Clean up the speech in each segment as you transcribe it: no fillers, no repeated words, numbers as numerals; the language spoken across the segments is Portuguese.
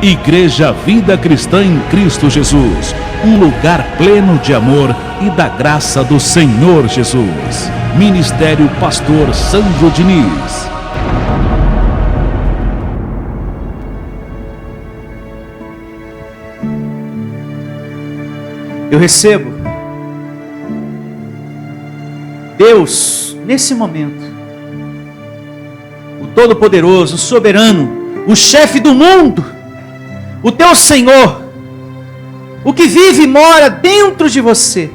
Igreja Vida Cristã em Cristo Jesus, um lugar pleno de amor e da graça do Senhor Jesus. Ministério Pastor Sandro Diniz. Eu recebo Deus nesse momento, o Todo-Poderoso, o Soberano, o chefe do mundo, o teu Senhor, o que vive e mora dentro de você,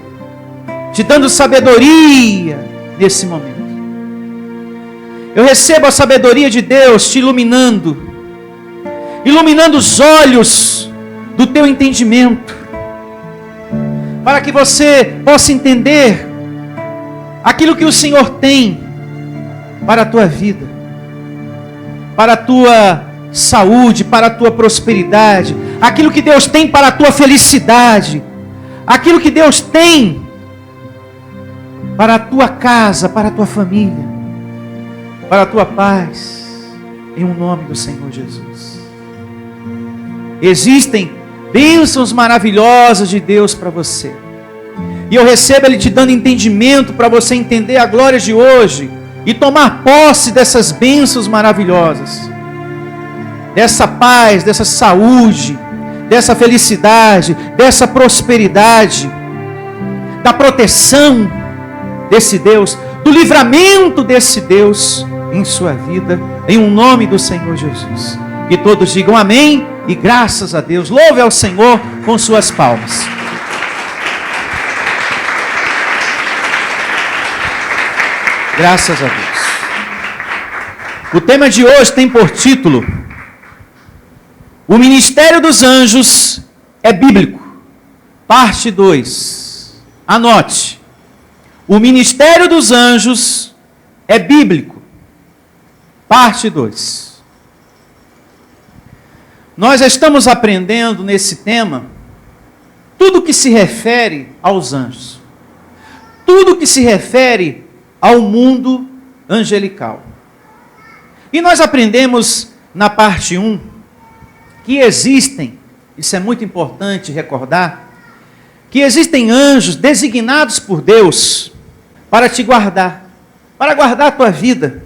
te dando sabedoria nesse momento. Eu recebo a sabedoria de Deus te iluminando os olhos do teu entendimento, para que você possa entender aquilo que o Senhor tem para a tua vida, para a tua saúde, para a tua prosperidade, aquilo que Deus tem para a tua felicidade, aquilo que Deus tem para a tua casa, para a tua família, para a tua paz, em um nome do Senhor Jesus. Existem bênçãos maravilhosas de Deus para você, e eu recebo Ele te dando entendimento para você entender a glória de hoje e tomar posse dessas bênçãos maravilhosas, dessa paz, dessa saúde, dessa felicidade, dessa prosperidade, da proteção desse Deus, do livramento desse Deus em sua vida, em um nome do Senhor Jesus. Que todos digam amém e graças a Deus. Louve ao Senhor com suas palmas. Graças a Deus. O tema de hoje tem por título: O Ministério dos Anjos é Bíblico. Parte 2. Anote. O Ministério dos Anjos é Bíblico. Parte 2. Nós estamos aprendendo nesse tema tudo que se refere aos anjos. Tudo que se refere ao mundo angelical. E nós aprendemos na parte 1 que existem, isso é muito importante recordar, que existem anjos designados por Deus para te guardar, para guardar a tua vida.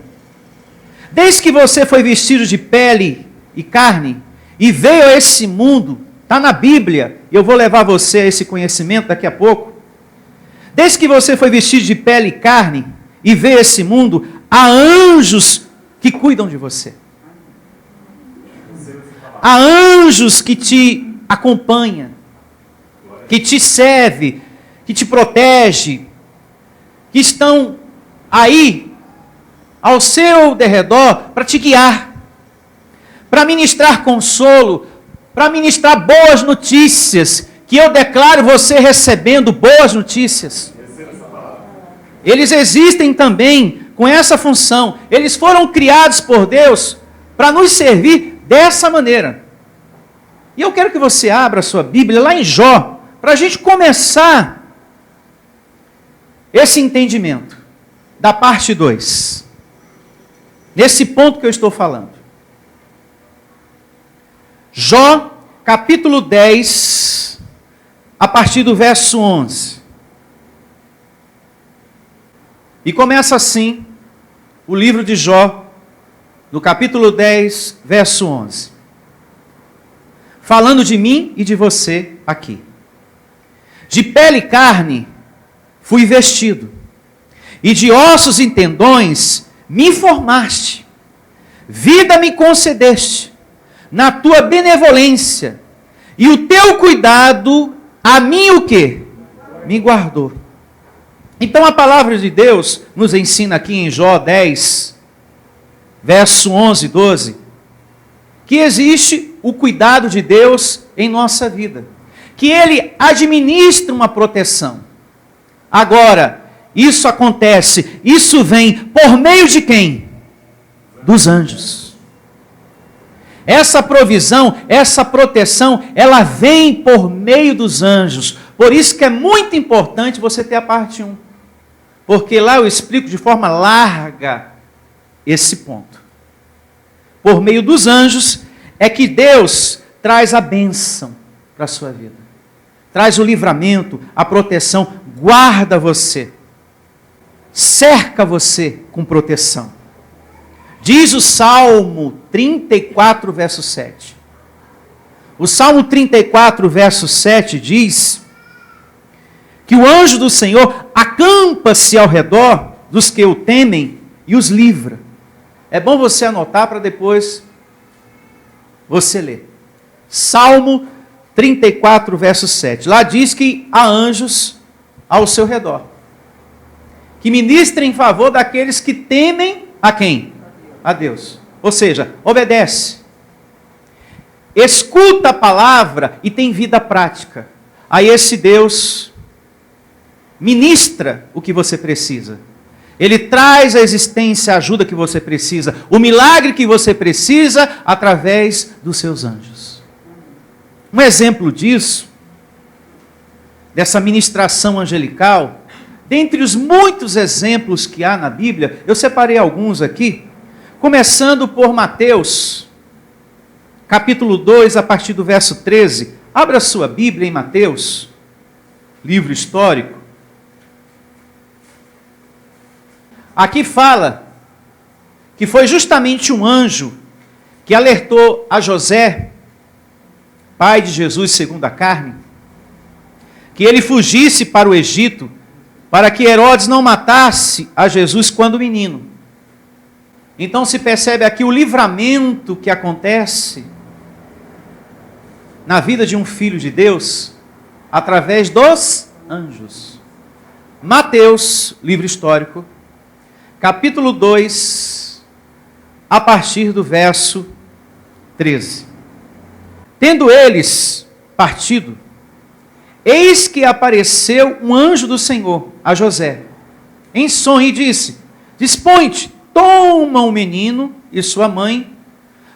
Desde que você foi vestido de pele e carne e veio a esse mundo, está na Bíblia, e eu vou levar você a esse conhecimento daqui a pouco. Desde que você foi vestido de pele e carne e veio a esse mundo, há anjos que cuidam de você. Há anjos que te acompanham, que te servem, que te protegem, que estão aí ao seu derredor para te guiar, para ministrar consolo, para ministrar boas notícias, que eu declaro você recebendo boas notícias. Eles existem também com essa função. Eles foram criados por Deus para nos servir dessa maneira. E eu quero que você abra a sua Bíblia lá em Jó, para a gente começar esse entendimento da parte 2. Nesse ponto que eu estou falando. Jó, capítulo 10, a partir do verso 11. E começa assim o livro de Jó, no capítulo 10, verso 11. Falando de mim e de você aqui. De pele e carne fui vestido, e de ossos e tendões me formaste. Vida me concedeste, na tua benevolência, e o teu cuidado a mim o quê? Me guardou. Então a palavra de Deus nos ensina aqui em Jó 10, verso 11 e 12, que existe o cuidado de Deus em nossa vida, que Ele administra uma proteção. Agora, isso acontece, isso vem por meio de quem? Dos anjos. Essa provisão, essa proteção, ela vem por meio dos anjos. Por isso que é muito importante você ter a parte 1. Porque lá eu explico de forma larga esse ponto. Por meio dos anjos é que Deus traz a bênção para a sua vida. Traz o livramento, a proteção, guarda você. Cerca você com proteção. Diz o Salmo 34, verso 7. O Salmo 34, verso 7 diz que o anjo do Senhor acampa-se ao redor dos que o temem e os livra. É bom você anotar para depois você ler. Salmo 34, verso 7. Lá diz que há anjos ao seu redor, que ministrem em favor daqueles que temem a quem? A Deus. Ou seja, obedece. Escuta a palavra e tem vida prática. Aí esse Deus ministra o que você precisa. Ele traz à existência a ajuda que você precisa, o milagre que você precisa através dos seus anjos. Um exemplo disso, dessa ministração angelical, dentre os muitos exemplos que há na Bíblia, eu separei alguns aqui, começando por Mateus, capítulo 2, a partir do verso 13. Abra sua Bíblia em Mateus, livro histórico. Aqui fala que foi justamente um anjo que alertou a José, pai de Jesus segundo a carne, que ele fugisse para o Egito, para que Herodes não matasse a Jesus quando menino. Então se percebe aqui o livramento que acontece na vida de um filho de Deus, através dos anjos. Mateus, livro histórico, capítulo 2, a partir do verso 13. Tendo eles partido, eis que apareceu um anjo do Senhor a José, em sonho, e disse: dispõe-te, toma o menino e sua mãe,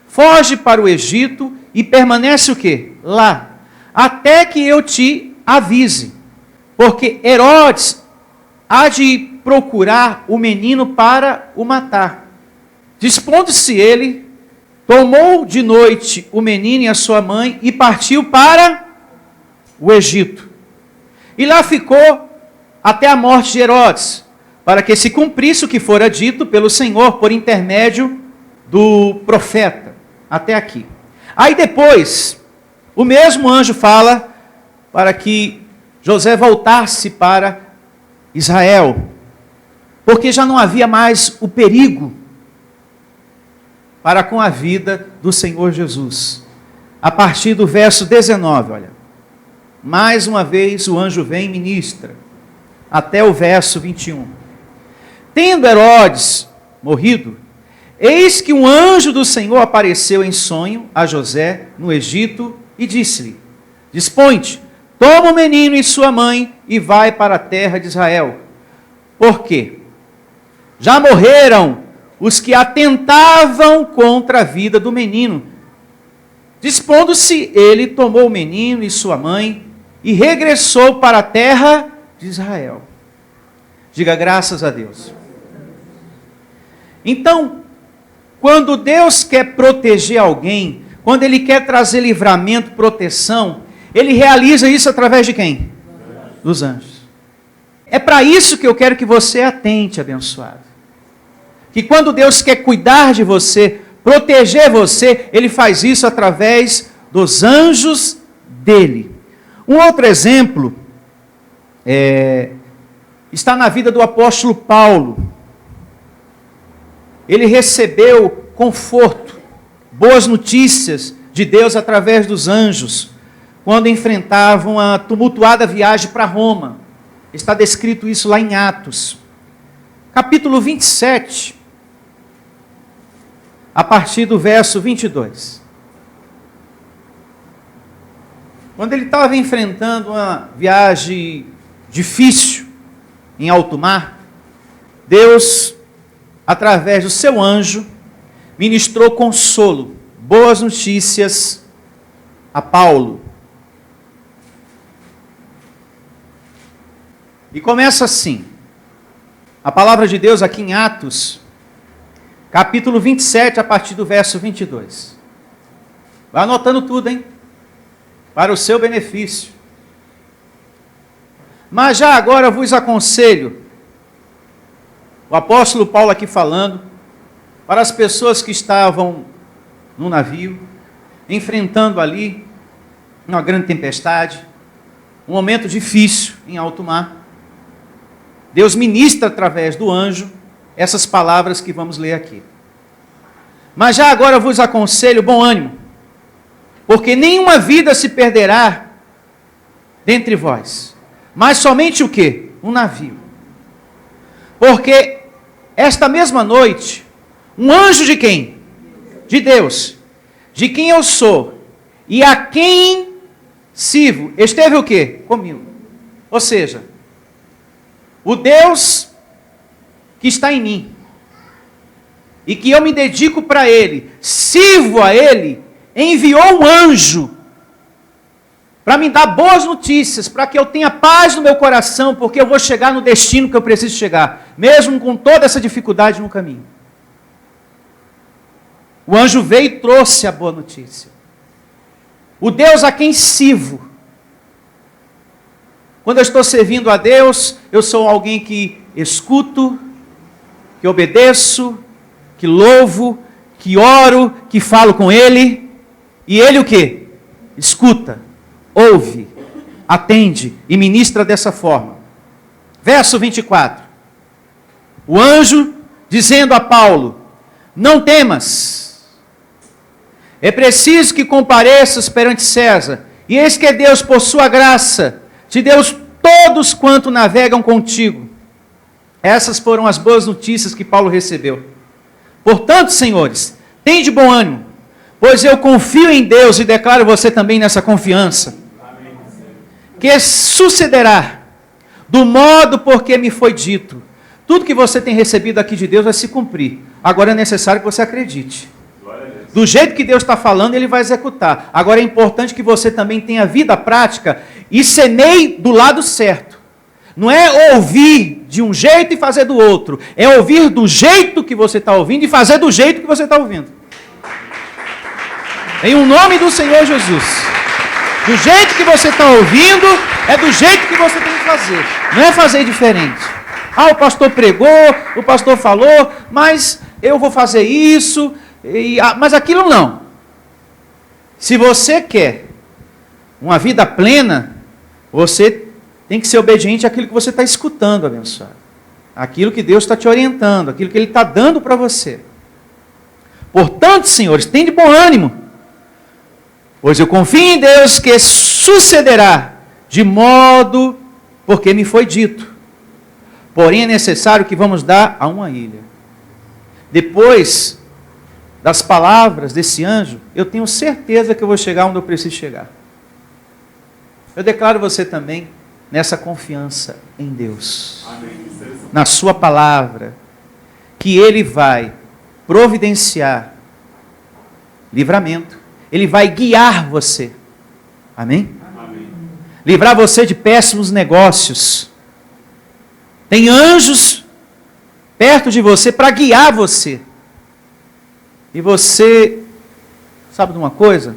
foge para o Egito e permanece o quê? Lá, até que eu te avise, porque Herodes há de procurar o menino para o matar. Dispondo-se ele, tomou de noite o menino e a sua mãe e partiu para o Egito. E lá ficou até a morte de Herodes, para que se cumprisse o que fora dito pelo Senhor por intermédio do profeta. Até aqui. Aí depois, o mesmo anjo fala para que José voltasse para Israel, porque já não havia mais o perigo para com a vida do Senhor Jesus. A partir do verso 19, olha, mais uma vez o anjo vem e ministra, até o verso 21. Tendo Herodes morrido, eis que um anjo do Senhor apareceu em sonho a José no Egito e disse-lhe: dispõe-te, toma o menino e sua mãe e vai para a terra de Israel. Por quê? Já morreram os que atentavam contra a vida do menino. Dispondo-se, ele tomou o menino e sua mãe e regressou para a terra de Israel. Diga graças a Deus. Então, quando Deus quer proteger alguém, quando Ele quer trazer livramento, proteção, Ele realiza isso através de quem? Dos anjos. É para isso que eu quero que você atente, abençoado. Que quando Deus quer cuidar de você, proteger você, Ele faz isso através dos anjos dEle. Um outro exemplo está na vida do apóstolo Paulo. Ele recebeu conforto, boas notícias de Deus através dos anjos, quando enfrentavam a tumultuada viagem para Roma. Está descrito isso lá em Atos, capítulo 27, a partir do verso 22. Quando ele estava enfrentando uma viagem difícil em alto mar, Deus, através do seu anjo, ministrou consolo, boas notícias a Paulo. E começa assim, a palavra de Deus aqui em Atos, capítulo 27, a partir do verso 22. Vai anotando tudo, hein? para o seu benefício. Mas já agora vos aconselho, o apóstolo Paulo aqui falando, para as pessoas que estavam no navio, enfrentando ali uma grande tempestade, um momento difícil em alto mar. Deus ministra através do anjo essas palavras que vamos ler aqui. Mas já agora vos aconselho bom ânimo, porque nenhuma vida se perderá dentre vós, mas somente o quê? Um navio. Porque esta mesma noite, um anjo de quem? De Deus, de quem eu sou e a quem sirvo, esteve o quê? Comigo. Ou seja, o Deus que está em mim e que eu me dedico para Ele, sirvo a Ele, enviou um anjo para me dar boas notícias, para que eu tenha paz no meu coração, porque eu vou chegar no destino que eu preciso chegar, mesmo com toda essa dificuldade no caminho. O anjo veio e trouxe a boa notícia. O Deus a quem sirvo. Quando eu estou servindo a Deus, eu sou alguém que escuto, que obedeço, que louvo, que oro, que falo com Ele. E Ele o quê? Escuta, ouve, atende e ministra dessa forma. Verso 24. O anjo dizendo a Paulo: não temas. É preciso que compareças perante César. E eis que Deus, por sua graça, te deu todos quanto navegam contigo. Essas foram as boas notícias que Paulo recebeu. Portanto, senhores, tende bom ânimo, pois eu confio em Deus e declaro você também nessa confiança, que sucederá do modo porque me foi dito. Tudo que você tem recebido aqui de Deus vai se cumprir. Agora é necessário que você acredite. Do jeito que Deus está falando, Ele vai executar. Agora é importante que você também tenha vida prática e semeie do lado certo. Não é ouvir de um jeito e fazer do outro. É ouvir do jeito que você está ouvindo e fazer do jeito que você está ouvindo. Em o nome do Senhor Jesus. Do jeito que você está ouvindo, é do jeito que você tem que fazer. Não é fazer diferente. Ah, o pastor pregou, o pastor falou, mas eu vou fazer isso... mas aquilo não. Se você quer uma vida plena, você tem que ser obediente àquilo que você está escutando, abençoado. Aquilo que Deus está te orientando, aquilo que Ele está dando para você. Portanto, senhores, tende bom ânimo, pois eu confio em Deus que sucederá de modo porque me foi dito. Porém é necessário que vamos dar a uma ilha. Depois das palavras desse anjo, eu tenho certeza que eu vou chegar onde eu preciso chegar. Eu declaro você também nessa confiança em Deus, na sua palavra, que Ele vai providenciar livramento, Ele vai guiar você, amém? Livrar você de péssimos negócios. Tem anjos perto de você para guiar você. E você, sabe de uma coisa?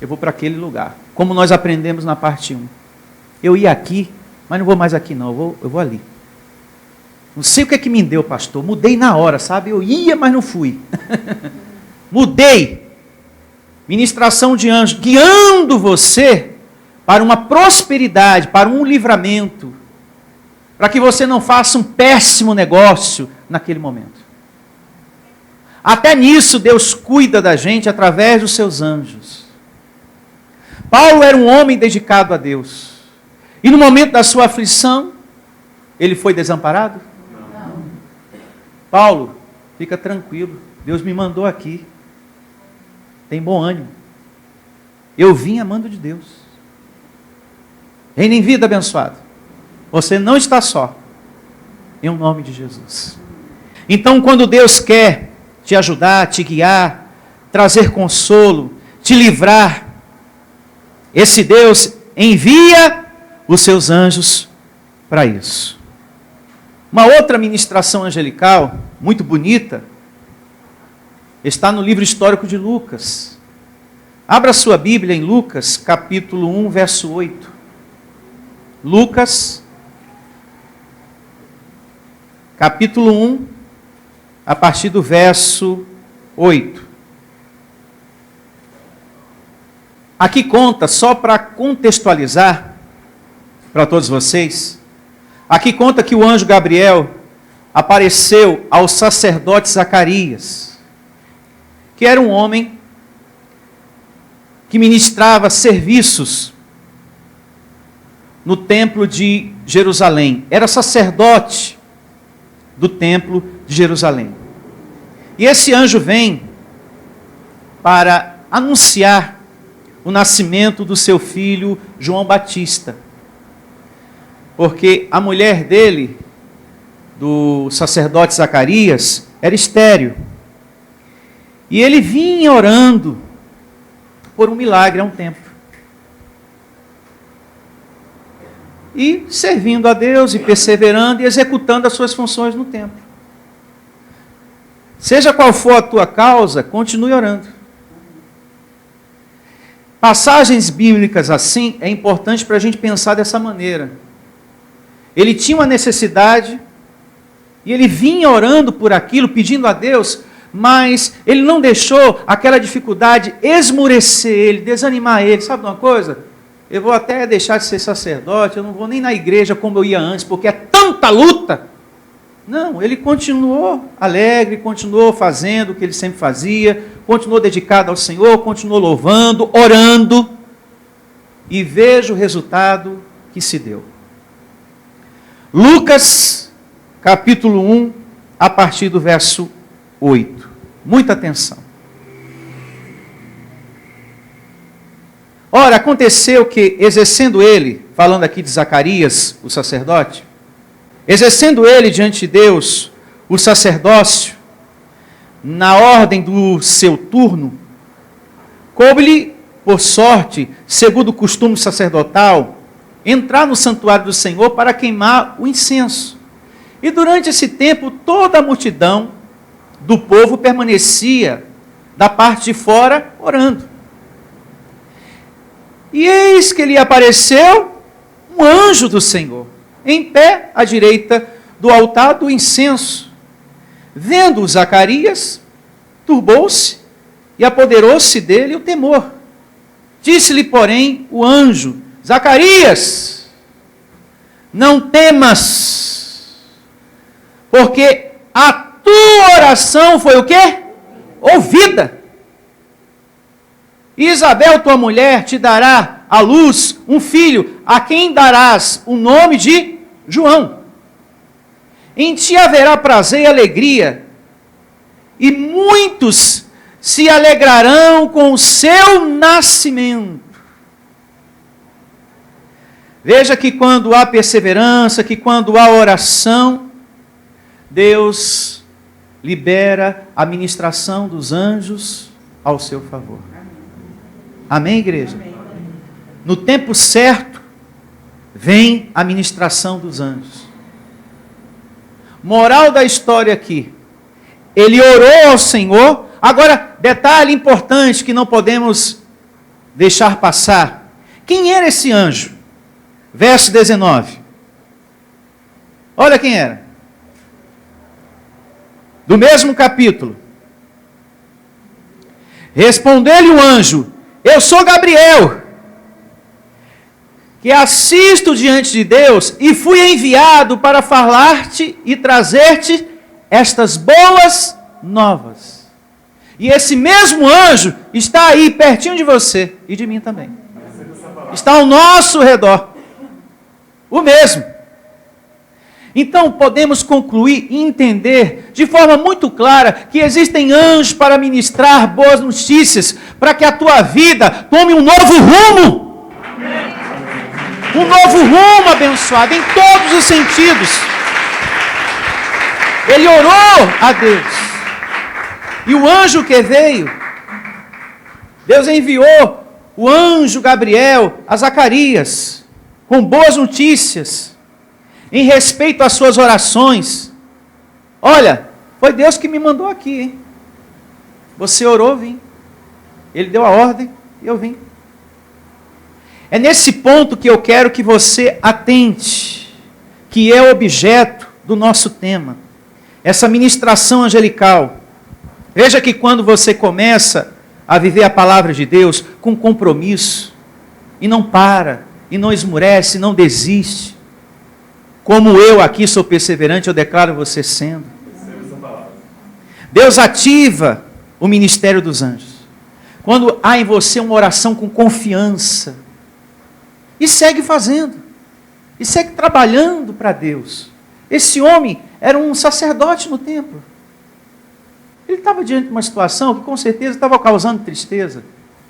Eu vou para aquele lugar. Como nós aprendemos na parte 1. Eu ia aqui, mas não vou mais aqui não, eu vou ali. Não sei o que é que me deu, pastor. Mudei na hora, sabe? Eu ia, mas não fui. Mudei. Ministração de anjos, guiando você para uma prosperidade, para um livramento. Para que você não faça um péssimo negócio naquele momento. Até nisso Deus cuida da gente através dos seus anjos. Paulo era um homem dedicado a Deus. E no momento da sua aflição, ele foi desamparado? Não. Paulo, fica tranquilo. Deus me mandou aqui. Tem bom ânimo. Eu vim amando de Deus. Reina em vida, abençoado. Você não está só. Em nome de Jesus. Então, quando Deus quer te ajudar, te guiar, trazer consolo, te livrar, esse Deus envia os seus anjos para isso. Uma outra ministração angelical, muito bonita, está no livro histórico de Lucas. Abra sua Bíblia em Lucas, capítulo 1, verso 8. Lucas, capítulo 1, a partir do verso 8. Aqui conta, só para contextualizar para todos vocês, aqui conta que o anjo Gabriel apareceu ao sacerdote Zacarias, que era um homem que ministrava serviços no templo de Jerusalém. Era sacerdote do templo de Jerusalém. E esse anjo vem para anunciar o nascimento do seu filho João Batista. Porque a mulher dele, do sacerdote Zacarias, era estéril. E ele vinha orando por um milagre há um tempo. E servindo a Deus e perseverando e executando as suas funções no templo. Seja qual for a tua causa, continue orando. Passagens bíblicas assim é importante para a gente pensar dessa maneira. Ele tinha uma necessidade e ele vinha orando por aquilo, pedindo a Deus, mas ele não deixou aquela dificuldade esmurecer ele, desanimar ele. Sabe uma coisa? Eu vou até deixar de ser sacerdote, eu não vou nem na igreja como eu ia antes, porque é tanta luta. Não, ele continuou alegre, continuou fazendo o que ele sempre fazia, continuou dedicado ao Senhor, continuou louvando, orando, e veja o resultado que se deu. Lucas, capítulo 1, a partir do verso 8. Muita atenção. Ora, aconteceu que, exercendo ele, falando aqui de Zacarias, o sacerdote, exercendo ele diante de Deus o sacerdócio, na ordem do seu turno, coube-lhe, por sorte, segundo o costume sacerdotal, entrar no santuário do Senhor para queimar o incenso. E durante esse tempo, toda a multidão do povo permanecia da parte de fora orando. E eis que lhe apareceu um anjo do Senhor, em pé à direita do altar do incenso. Vendo Zacarias, turbou-se e apoderou-se dele o temor. Disse-lhe, porém, o anjo: Zacarias, não temas, porque a tua oração foi o quê? Ouvida. Isabel, tua mulher, te dará à luz um filho, a quem darás o nome de João. Em ti haverá prazer e alegria, e muitos se alegrarão com o seu nascimento. Veja que quando há perseverança, que quando há oração, Deus libera a ministração dos anjos ao seu favor. Amém, igreja? Amém. No tempo certo, vem a ministração dos anjos. Moral da história aqui. Ele orou ao Senhor. Agora, detalhe importante que não podemos deixar passar. Quem era esse anjo? Verso 19. Olha quem era. Do mesmo capítulo. Respondeu-lhe o anjo: eu sou Gabriel, que assisto diante de Deus e fui enviado para falar-te e trazer-te estas boas novas. E esse mesmo anjo está aí pertinho de você e de mim também. Está ao nosso redor. O mesmo. Então podemos concluir e entender de forma muito clara que existem anjos para ministrar boas notícias, para que a tua vida tome um novo rumo. Um novo rumo abençoado em todos os sentidos. Ele orou a Deus. E o anjo que veio, Deus enviou o anjo Gabriel a Zacarias com boas notícias em respeito às suas orações. Olha, foi Deus que me mandou aqui, hein? Você orou, vim. Ele deu a ordem, E eu vim. É nesse ponto que eu quero que você atente, que é o objeto do nosso tema. Essa ministração angelical. Veja que quando você começa a viver a palavra de Deus com compromisso, e não para, e não esmurece, não desiste, como eu aqui sou perseverante, eu declaro você sendo. Deus ativa o ministério dos anjos. Quando há em você uma oração com confiança, e segue fazendo, e segue trabalhando para Deus. Esse homem era um sacerdote no templo. Ele estava diante de uma situação que com certeza estava causando tristeza.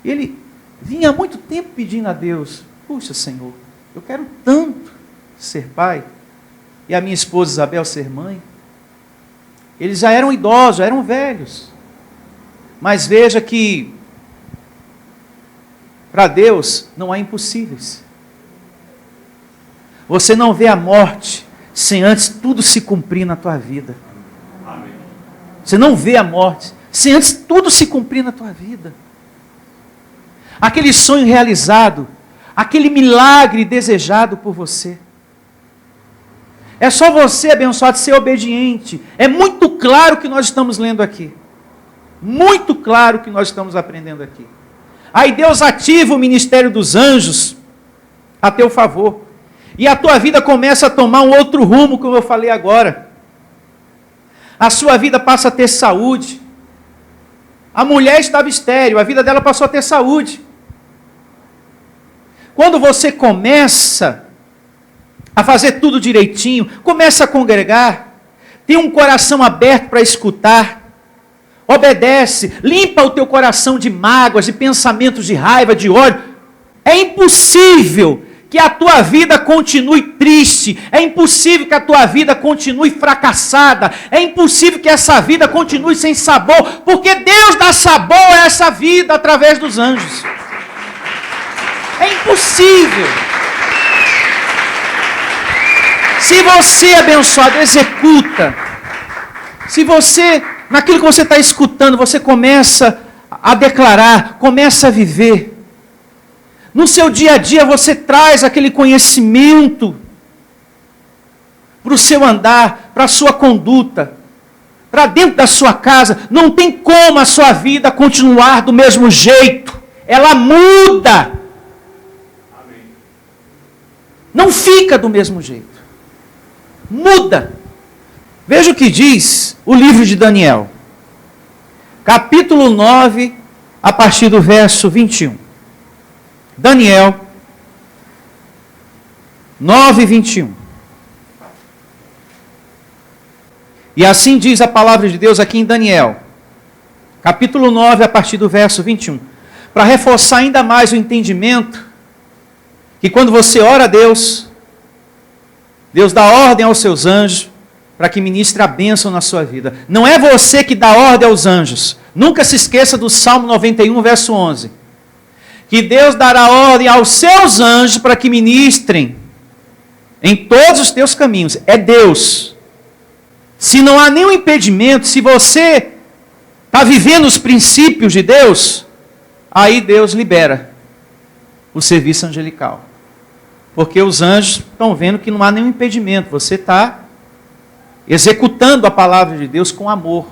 E ele vinha há muito tempo pedindo a Deus: puxa, Senhor, eu quero tanto ser pai, e a minha esposa Isabel ser mãe. Eles já eram idosos, já eram velhos. Mas veja que para Deus não há impossíveis. Você não vê a morte sem antes tudo se cumprir na tua vida. Amém. Você não vê a morte sem antes tudo se cumprir na tua vida. Aquele sonho realizado, aquele milagre desejado por você. É só você, abençoado, ser obediente. É muito claro o que nós estamos lendo aqui. Muito claro o que nós estamos aprendendo aqui. Aí Deus ativa o ministério dos anjos a teu favor. E a tua vida começa a tomar um outro rumo, como eu falei agora. A sua vida passa a ter saúde. A mulher estava estéril, a vida dela passou a ter saúde. Quando você começa a fazer tudo direitinho, começa a congregar, tem um coração aberto para escutar, obedece, limpa o teu coração de mágoas, de pensamentos de raiva, de ódio, é impossível que a tua vida continue triste, é impossível que a tua vida continue fracassada, é impossível que essa vida continue sem sabor, porque Deus dá sabor a essa vida através dos anjos. É impossível. Se você, abençoado, executa, se você, naquilo que você está escutando, você começa a declarar, começa a viver, no seu dia a dia você traz aquele conhecimento para o seu andar, para a sua conduta, para dentro da sua casa. Não tem como a sua vida continuar do mesmo jeito. Ela muda. Amém. Não fica do mesmo jeito. Muda. Veja o que diz o livro de Daniel. Capítulo 9, a partir do verso 21. Daniel 9, 21. E assim diz a palavra de Deus aqui em Daniel, capítulo 9, a partir do verso 21. Para reforçar ainda mais o entendimento, que quando você ora a Deus, Deus dá ordem aos seus anjos, para que ministre a bênção na sua vida. Não é você que dá ordem aos anjos. Nunca se esqueça do Salmo 91, verso 11. Que Deus dará ordem aos seus anjos para que ministrem em todos os teus caminhos. É Deus. Se não há nenhum impedimento, se você está vivendo os princípios de Deus, aí Deus libera o serviço angelical. Porque os anjos estão vendo que não há nenhum impedimento. Você está executando a palavra de Deus com amor,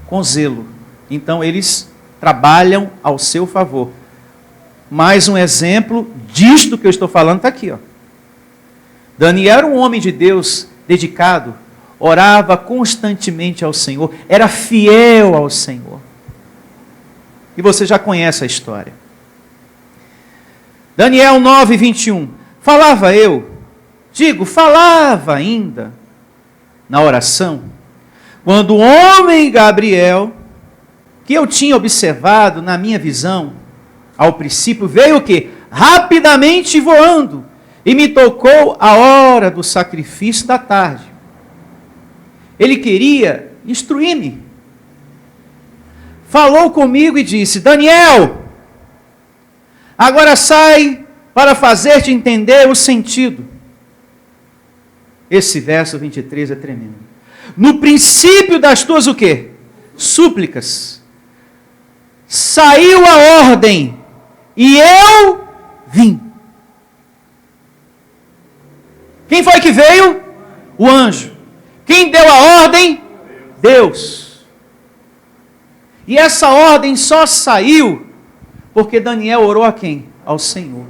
com zelo. Então eles trabalham ao seu favor. Mais um exemplo disto que eu estou falando está aqui. Ó. Daniel era um homem de Deus dedicado, orava constantemente ao Senhor, era fiel ao Senhor. E você já conhece a história. Daniel 9, 21. Falava ainda na oração, quando o homem Gabriel, que eu tinha observado na minha visão, ao princípio, veio o quê? Rapidamente voando, e me tocou a hora do sacrifício da tarde. Ele queria instruir-me. Falou comigo e disse: Daniel, agora sai para fazer-te entender o sentido. Esse verso 23 é tremendo. No princípio das tuas o quê? Súplicas. Saiu a ordem, e eu vim. Quem foi que veio? O anjo. Quem deu a ordem? Deus. E essa ordem só saiu porque Daniel orou a quem? Ao Senhor.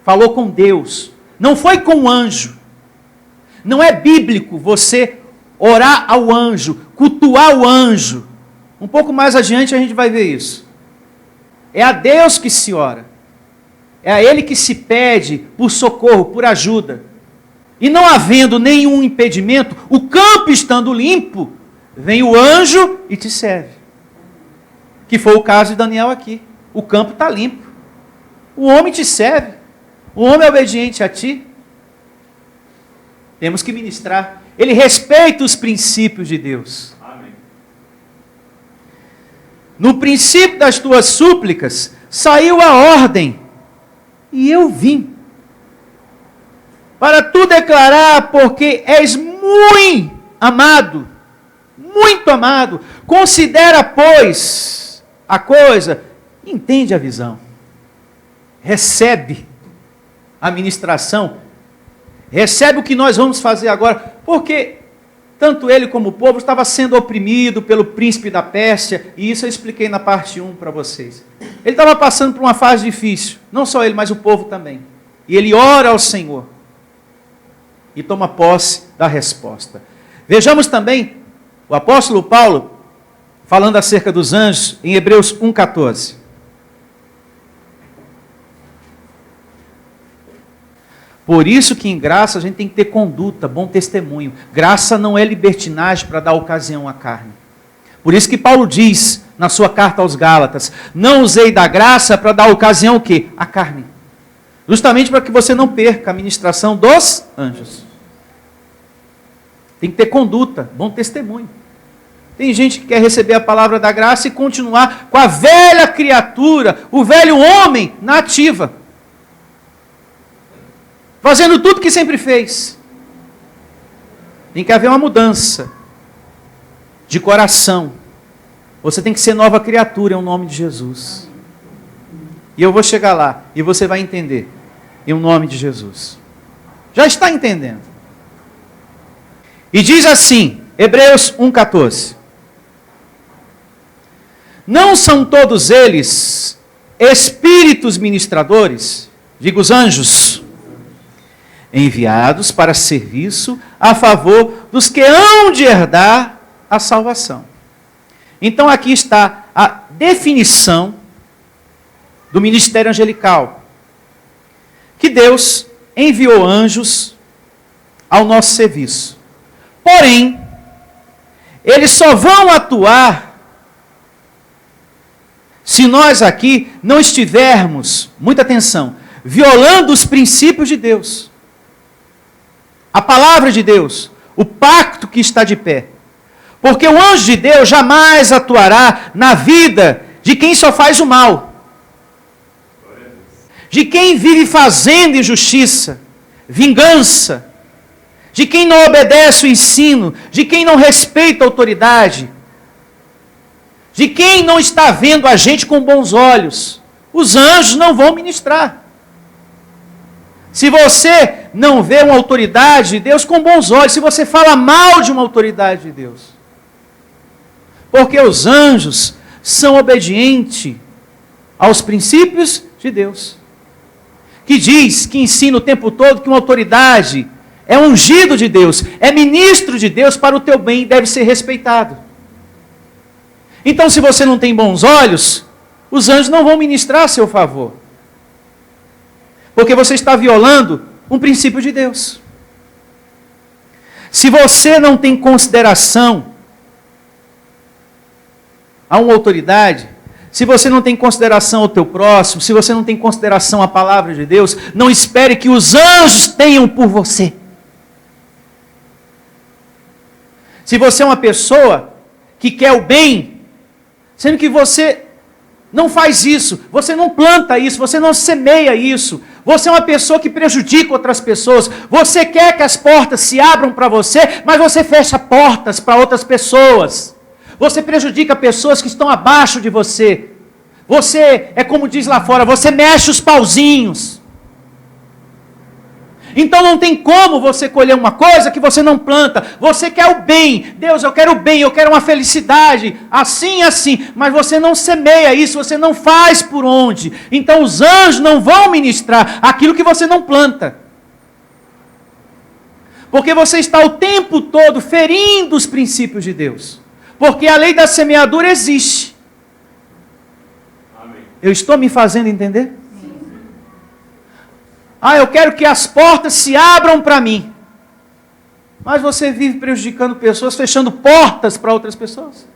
Falou com Deus. Não foi com o anjo. Não é bíblico você orar ao anjo, cultuar o anjo. Um pouco mais adiante a gente vai ver isso. É a Deus que se ora. É a Ele que se pede por socorro, por ajuda. E não havendo nenhum impedimento, o campo estando limpo, vem o anjo e te serve. Que foi o caso de Daniel aqui. O campo está limpo. O homem te serve. O homem é obediente a ti. Temos que ministrar. Ele respeita os princípios de Deus. Amém. No princípio das tuas súplicas, saiu a ordem, e eu vim. Para tu declarar, porque és muito amado, considera, pois, a coisa, entende a visão, recebe a ministração, recebe o que nós vamos fazer agora, porque tanto ele como o povo estava sendo oprimido pelo príncipe da Pérsia, e isso eu expliquei na parte 1 para vocês. Ele estava passando por uma fase difícil, não só ele, mas o povo também. E ele ora ao Senhor e toma posse da resposta. Vejamos também o apóstolo Paulo falando acerca dos anjos em Hebreus 1,14. Por isso que em graça a gente tem que ter conduta, bom testemunho. Graça não é libertinagem para dar ocasião à carne. Por isso que Paulo diz na sua carta aos Gálatas, não usei da graça para dar ocasião o quê? À carne. Justamente para que você não perca a ministração dos anjos. Tem que ter conduta, bom testemunho. Tem gente que quer receber a palavra da graça e continuar com a velha criatura, o velho homem na ativa. Fazendo tudo que sempre fez. Tem que haver uma mudança de coração. Você tem que ser nova criatura em nome de Jesus. E eu vou chegar lá e você vai entender em nome de Jesus. Já está entendendo. E diz assim, Hebreus 1,14. Não são todos eles espíritos ministradores, digo os anjos, enviados para serviço a favor dos que hão de herdar a salvação. Então aqui está a definição do ministério angelical, que Deus enviou anjos ao nosso serviço. Porém, eles só vão atuar se nós aqui não estivermos, muita atenção, violando os princípios de Deus. A palavra de Deus, o pacto que está de pé. Porque o anjo de Deus jamais atuará na vida de quem só faz o mal. De quem vive fazendo injustiça, vingança. De quem não obedece o ensino, de quem não respeita a autoridade. De quem não está vendo a gente com bons olhos. Os anjos não vão ministrar. Se você não vê uma autoridade de Deus com bons olhos, se você fala mal de uma autoridade de Deus, porque os anjos são obedientes aos princípios de Deus, que diz, que ensina o tempo todo que uma autoridade é ungido de Deus, é ministro de Deus para o teu bem e deve ser respeitado. Então, se você não tem bons olhos, os anjos não vão ministrar a seu favor. Porque você está violando um princípio de Deus. Se você não tem consideração a uma autoridade, se você não tem consideração ao teu próximo, se você não tem consideração à palavra de Deus, não espere que os anjos tenham por você. Se você é uma pessoa que quer o bem, sendo que você não faz isso, você não planta isso, você não semeia isso, você é uma pessoa que prejudica outras pessoas, você quer que as portas se abram para você, mas você fecha portas para outras pessoas, você prejudica pessoas que estão abaixo de você, Você é como diz lá fora, você mexe os pauzinhos. Então não tem como você colher uma coisa que você não planta. Você quer o bem. Deus, eu quero o bem, eu quero uma felicidade. Assim, assim. Mas você não semeia isso, você não faz por onde. Então os anjos não vão ministrar aquilo que você não planta. Porque você está o tempo todo ferindo os princípios de Deus. Porque a lei da semeadura existe. Amém. Eu estou me fazendo entender? Eu quero que as portas se abram para mim. Mas você vive prejudicando pessoas, fechando portas para outras pessoas.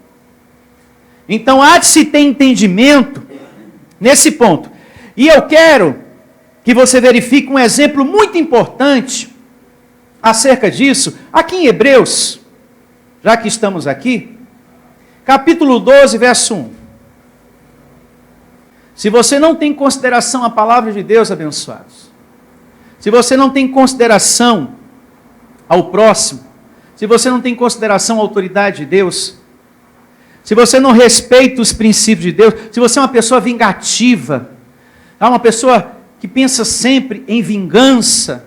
Então há de se ter entendimento nesse ponto. E eu quero que você verifique um exemplo muito importante acerca disso, aqui em Hebreus, já que estamos aqui, capítulo 12, verso 1. Se você não tem consideração a palavra de Deus, abençoados, se você não tem consideração ao próximo, se você não tem consideração à autoridade de Deus, se você não respeita os princípios de Deus, se você é uma pessoa vingativa, uma pessoa que pensa sempre em vingança,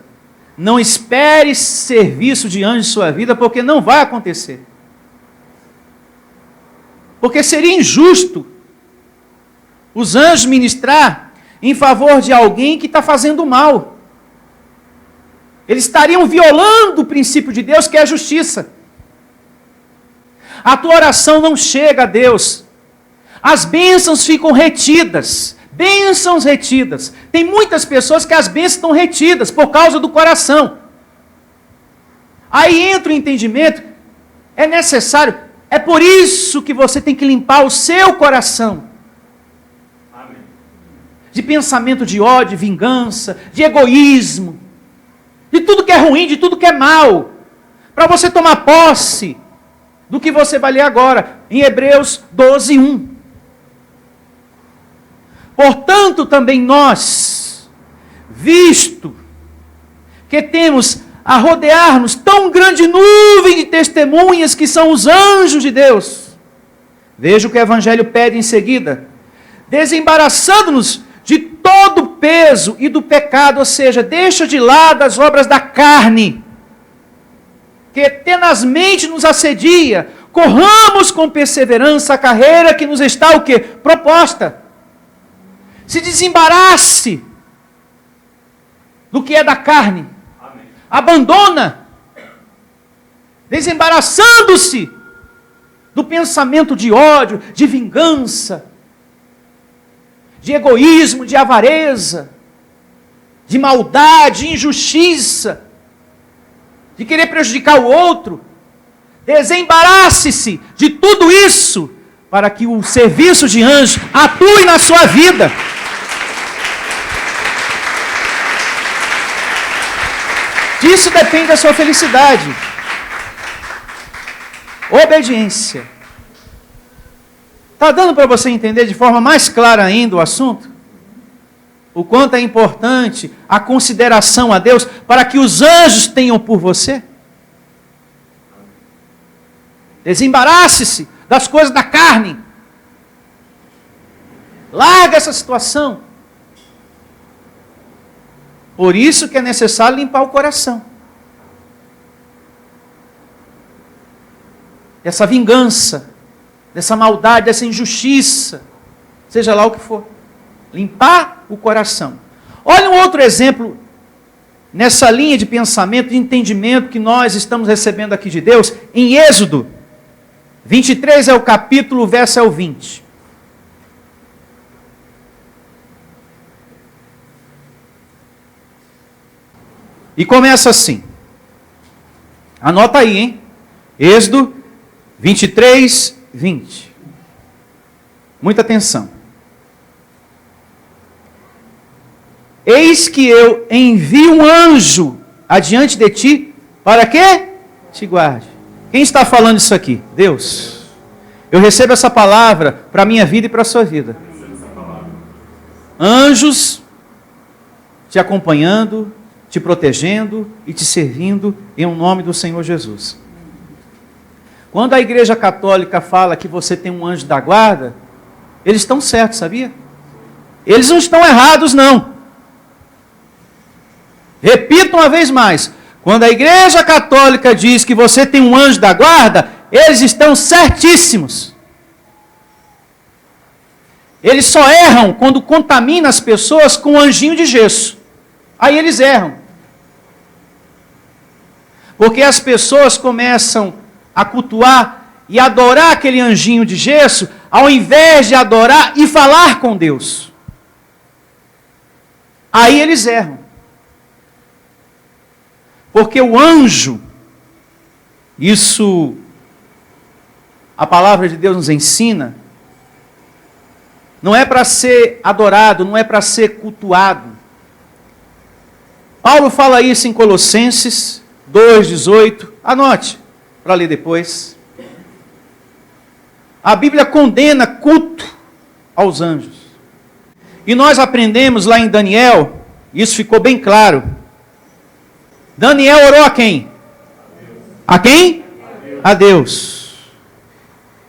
não espere serviço de anjo em sua vida, porque não vai acontecer. Porque seria injusto os anjos ministrar em favor de alguém que está fazendo mal. Eles estariam violando o princípio de Deus, que é a justiça. A tua oração não chega a Deus. As bênçãos ficam retidas. Bênçãos retidas. Tem muitas pessoas que as bênçãos estão retidas por causa do coração. Aí entra o entendimento. É necessário. É por isso que você tem que limpar o seu coração. Amém. De pensamento de ódio, de vingança, de egoísmo. De tudo que é ruim, de tudo que é mal. Para você tomar posse do que você vai ler agora, em Hebreus 12, 1. Portanto, também nós, visto que temos a rodear-nos tão grande nuvem de testemunhas que são os anjos de Deus, veja o que o Evangelho pede em seguida, desembaraçando-nos de todo o peso e do pecado, ou seja, deixa de lado as obras da carne, que tenazmente nos assedia, corramos com perseverança a carreira que nos está o quê? Proposta. Se desembarace do que é da carne. Amém. Abandona. Desembaraçando-se do pensamento de ódio, de vingança, de egoísmo, de avareza, de maldade, de injustiça, de querer prejudicar o outro. Desembarace-se de tudo isso para que o serviço de anjo atue na sua vida. Disso depende a sua felicidade. Obediência. Está dando para você entender de forma mais clara ainda o assunto? O quanto é importante a consideração a Deus para que os anjos tenham por você? Desembarace-se das coisas da carne. Larga essa situação. Por isso que é necessário limpar o coração. Dessa vingança, dessa maldade, dessa injustiça, seja lá o que for. Limpar o coração. Olha um outro exemplo nessa linha de pensamento, de entendimento que nós estamos recebendo aqui de Deus, em Êxodo 23 é o capítulo, o verso é o 20. E começa assim. Anota aí, hein? Êxodo 23, 20. Muita atenção. Eis que eu envio um anjo adiante de ti, para que te guarde. Quem está falando isso aqui? Deus. Eu recebo essa palavra para a minha vida e para a sua vida. Anjos te acompanhando, te protegendo e te servindo em nome do Senhor Jesus. Quando a Igreja Católica fala que você tem um anjo da guarda, eles estão certos, sabia? Eles não estão errados, não. Repito uma vez mais, quando a Igreja Católica diz que você tem um anjo da guarda, eles estão certíssimos. Eles só erram quando contaminam as pessoas com um anjinho de gesso. Aí eles erram. Porque as pessoas começam a cultuar e adorar aquele anjinho de gesso, ao invés de adorar e falar com Deus. Aí eles erram. Porque o anjo, isso a palavra de Deus nos ensina, não é para ser adorado, não é para ser cultuado. Paulo fala isso em Colossenses 2,18. Anote, para ler depois. A Bíblia condena culto aos anjos. E nós aprendemos lá em Daniel, isso ficou bem claro. Daniel orou a quem? A quem? A Deus.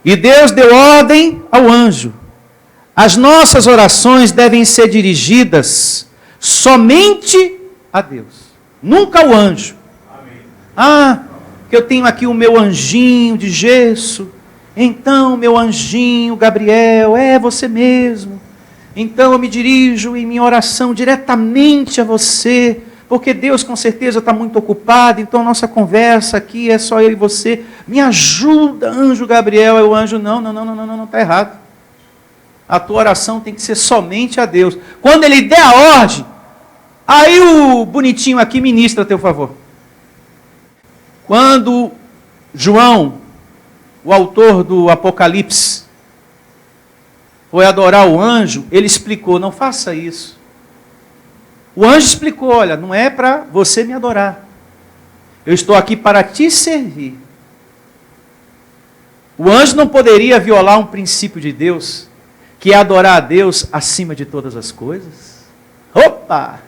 E Deus deu ordem ao anjo. As nossas orações devem ser dirigidas somente a Deus. Nunca ao anjo. Ah, que eu tenho aqui o meu anjinho de gesso. Então, meu anjinho Gabriel, é você mesmo. Então eu me dirijo em minha oração diretamente a você, porque Deus com certeza está muito ocupado, então a nossa conversa aqui é só eu e você. Me ajuda, anjo Gabriel. É o anjo, não, está errado. A tua oração tem que ser somente a Deus. Quando ele der a ordem, aí o bonitinho aqui ministra a teu favor. Quando João, o autor do Apocalipse, foi adorar o anjo, ele explicou, não faça isso. O anjo explicou, olha, não é para você me adorar. Eu estou aqui para te servir. O anjo não poderia violar um princípio de Deus, que é adorar a Deus acima de todas as coisas. Opa!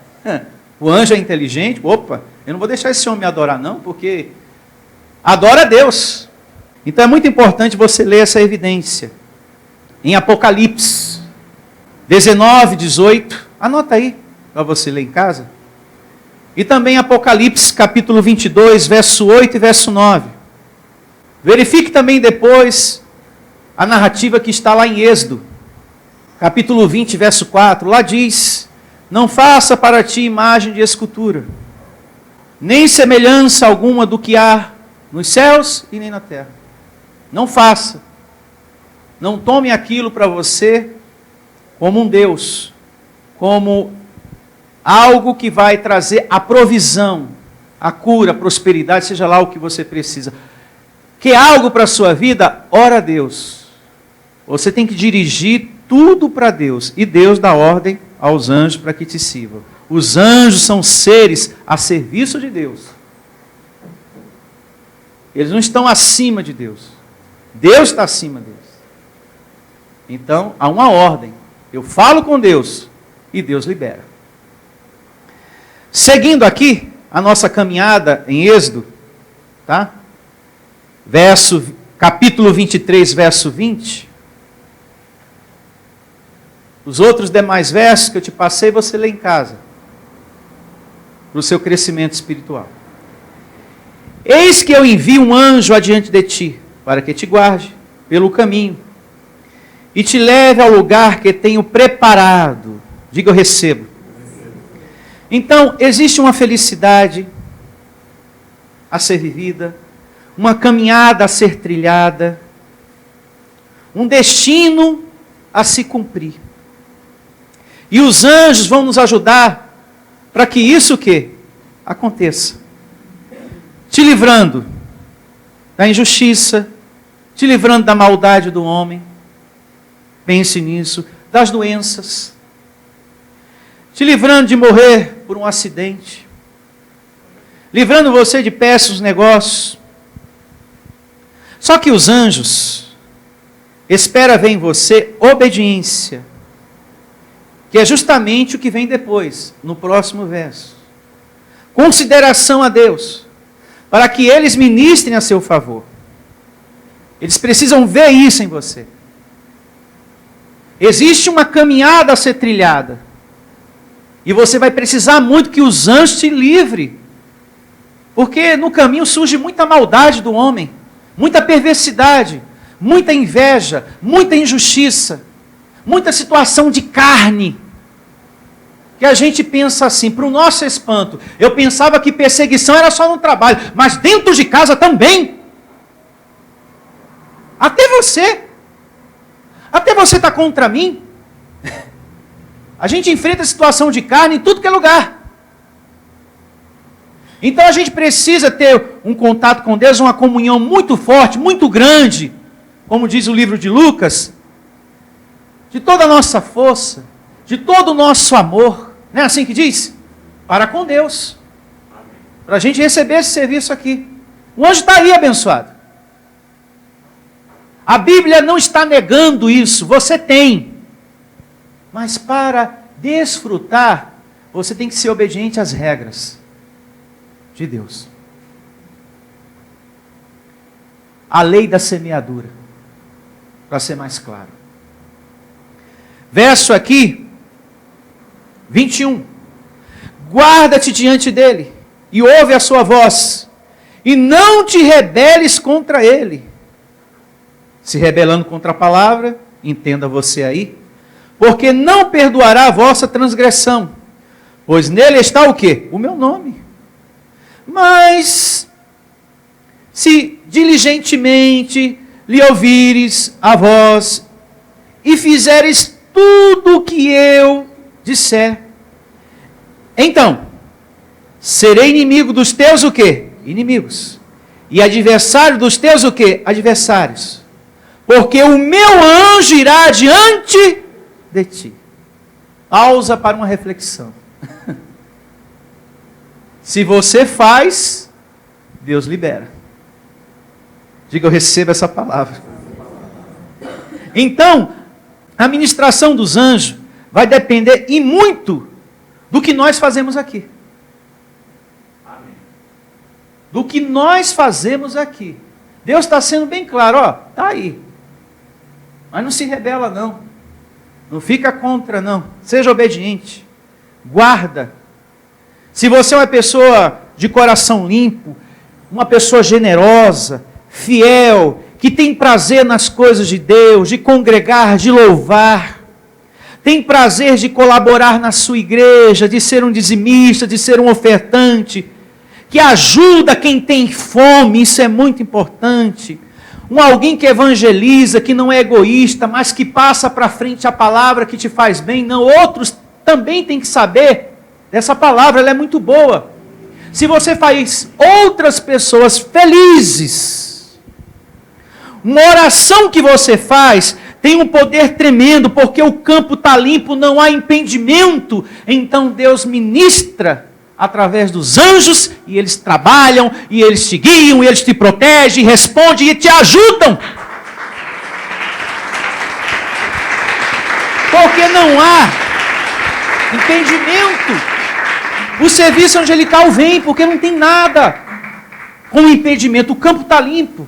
O anjo é inteligente, opa, eu não vou deixar esse homem me adorar não, porque adora a Deus. Então é muito importante você ler essa evidência. Em Apocalipse 19, 18, anota aí, para você ler em casa. E também Apocalipse capítulo 22, verso 8 e verso 9. Verifique também depois a narrativa que está lá em Êxodo, capítulo 20, verso 4. Lá diz, não faça para ti imagem de escultura, nem semelhança alguma do que há nos céus e nem na terra. Não faça. Não tome aquilo para você como um Deus, como algo que vai trazer a provisão, a cura, a prosperidade, seja lá o que você precisa. Quer algo para a sua vida? Ora a Deus. Você tem que dirigir tudo para Deus. E Deus dá ordem aos anjos para que te sirvam. Os anjos são seres a serviço de Deus. Eles não estão acima de Deus. Deus está acima deles. Então, há uma ordem. Eu falo com Deus e Deus libera. Seguindo aqui a nossa caminhada em Êxodo, tá? Capítulo 23, verso 20. Os outros demais versos que eu te passei, você lê em casa. Para o seu crescimento espiritual. Eis que eu envio um anjo adiante de ti, para que te guarde pelo caminho, e te leve ao lugar que tenho preparado. Diga, eu recebo. Então, existe uma felicidade a ser vivida, uma caminhada a ser trilhada, um destino a se cumprir. E os anjos vão nos ajudar para que isso aconteça. Te livrando da injustiça, te livrando da maldade do homem. Pense nisso, das doenças, te livrando de morrer por um acidente, livrando você de péssimos negócios. Só que os anjos esperam ver em você obediência, que é justamente o que vem depois, no próximo verso. Consideração a Deus, para que eles ministrem a seu favor. Eles precisam ver isso em você. Existe uma caminhada a ser trilhada. E você vai precisar muito que os anjos te livrem. Porque no caminho surge muita maldade do homem, muita perversidade, muita inveja, muita injustiça, muita situação de carne. Que a gente pensa assim, para o nosso espanto, eu pensava que perseguição era só no trabalho, mas dentro de casa também. Até você está contra mim. A gente enfrenta a situação de carne em tudo que é lugar. Então a gente precisa ter um contato com Deus, uma comunhão muito forte, muito grande, como diz o livro de Lucas, de toda a nossa força, de todo o nosso amor, não é assim que diz? Para com Deus, para a gente receber esse serviço aqui. O anjo está aí abençoado. A Bíblia não está negando isso, você tem, mas para desfrutar, você tem que ser obediente às regras de Deus. A lei da semeadura, para ser mais claro. Verso aqui, 21. Guarda-te diante dele, e ouve a sua voz, e não te rebeles contra ele. Se rebelando contra a palavra, entenda você aí, porque não perdoará a vossa transgressão, pois nele está o quê? O meu nome. Mas, se diligentemente lhe ouvires a voz, e fizeres tudo o que eu disser, então, serei inimigo dos teus o quê? Inimigos. E adversário dos teus o quê? Adversários. Porque o meu anjo irá diante de ti. Pausa para uma reflexão. Se você faz, Deus libera. Diga, eu recebo essa palavra. Então, a ministração dos anjos vai depender e muito do que nós fazemos aqui. Amém. Do que nós fazemos aqui. Deus está sendo bem claro, ó, está aí. Mas não se rebela não. Não fica contra não. Seja obediente. Guarda. Se você é uma pessoa de coração limpo, uma pessoa generosa, fiel, que tem prazer nas coisas de Deus, de congregar, de louvar, tem prazer de colaborar na sua igreja, de ser um dizimista, de ser um ofertante, que ajuda quem tem fome, isso é muito importante. Alguém que evangeliza, que não é egoísta, mas que passa para frente a palavra que te faz bem. Não, outros também têm que saber dessa palavra, ela é muito boa. Se você faz outras pessoas felizes, uma oração que você faz tem um poder tremendo, porque o campo está limpo, não há impedimento. Então Deus ministra através dos anjos, e eles trabalham, e eles te guiam, e eles te protegem, respondem e te ajudam. Porque não há impedimento. O serviço angelical vem, porque não tem nada com impedimento, o campo está limpo.